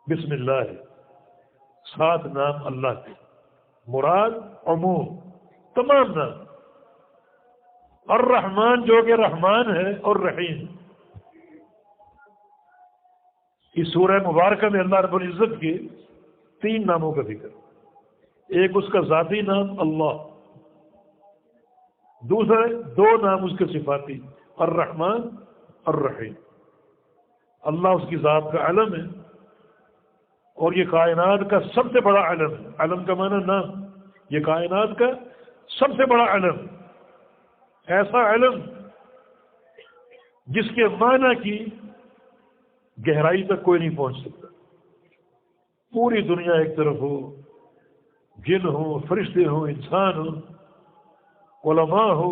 بسم اللہ ہے، 7 نام اللہ کے، مراد عموم تمام نام، الرحمن جو کہ رحمان ہے اور رحیم۔ اس سورہ مبارکہ میں اللہ رب العزت کے 3 ناموں کا ذکر، ایک اس کا ذاتی نام اللہ، دوسرا 2 نام اس کے صفاتی، الرحمن الرحیم۔ اللہ اس کی ذات کا علم ہے، اور یہ کائنات کا سب سے بڑا علم ہے۔ علم کا معنی نام، یہ کائنات کا سب سے بڑا علم، ایسا علم جس کے معنی کی گہرائی تک کوئی نہیں پہنچ سکتا۔ پوری دنیا ایک طرف ہو، جن ہوں، فرشتے ہوں، انسان ہوں، علماء ہو،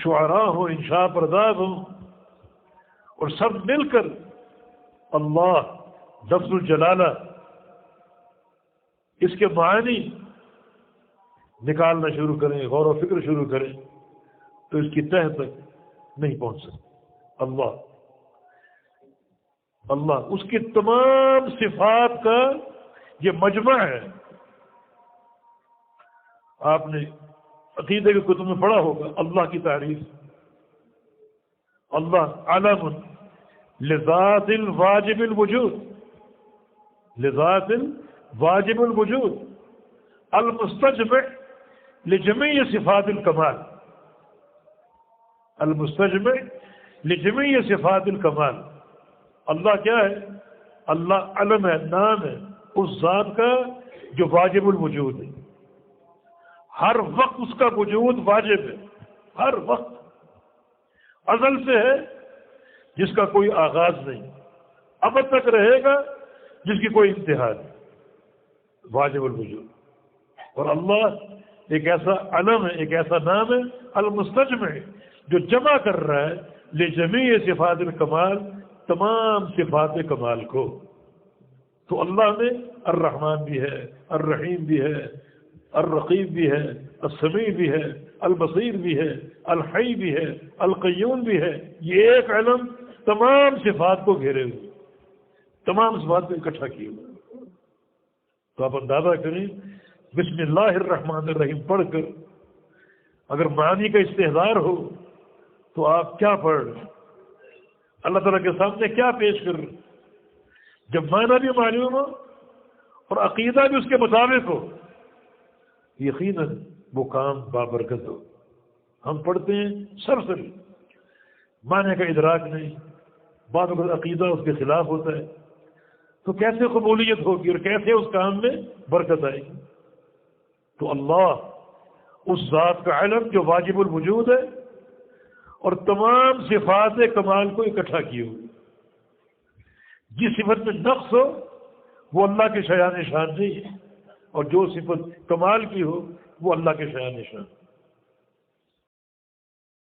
شعراء ہو، انشاء پرداز ہوں، اور سب مل کر اللہ لفظ الجلالہ اس کے معنی نکالنا شروع کریں، غور و فکر شروع کریں، تو اس کی تہ تک نہیں پہنچ سکتے۔ اللہ اس کی تمام صفات کا یہ مجمع ہے۔ آپ نے عقیدے کے کتب میں پڑھا ہوگا اللہ کی تعریف، اللہ علم لذات الواجب الوجود، لذات الواجب الوجود المستجمع لجميع صفات الکمال، المستجمع لجميع صفات الکمال۔ اللہ کیا ہے؟ اللہ علم ہے، نام ہے اس ذات کا جو واجب الوجود ہے، ہر وقت اس کا وجود واجب ہے، ہر وقت، ازل سے ہے جس کا کوئی آغاز نہیں، اب تک رہے گا جس کی کوئی انتہا نہیں، واجب الوجود۔ اور اللہ ایک ایسا علم ہے، ایک ایسا نام ہے المستجمع، جو جمع کر رہا ہے لجمیع صفات الکمال، تمام صفات کمال کو۔ تو اللہ میں الرحمن بھی ہے، الرحیم بھی ہے، الرقیب بھی ہے، السمیع بھی ہے، البصیر بھی ہے، الحی بھی ہے، القیوم بھی ہے۔ یہ ایک علم تمام صفات کو گھیرے ہوئے، تمام صفات کو اکٹھا کیے ہوئے۔ تو آپ اندازہ کریں، بسم اللہ الرحمن الرحیم پڑھ کر اگر معنی کا استحضار ہو تو آپ کیا پڑھ رہے ہیں، اللہ تعالیٰ کے سامنے کیا پیش کر رہے ہیں؟ جب معنی بھی معلوم ہو اور عقیدہ بھی اس کے مطابق ہو، یقیناً وہ کام بابرکت ہو۔ ہم پڑھتے ہیں سرسری، معنی کا ادراک نہیں، بعض وقت عقیدہ اس کے خلاف ہوتا ہے، تو کیسے قبولیت ہوگی اور کیسے اس کام میں برکت آئے گی؟ تو اللہ اس ذات کا علم جو واجب الوجود ہے اور تمام صفات کمال کو اکٹھا کیے ہوئے، جس صفت میں نقص ہو وہ اللہ کے شایان شان نہیں ہے، اور جو صفت کمال کی ہو وہ اللہ کے شایان شان۔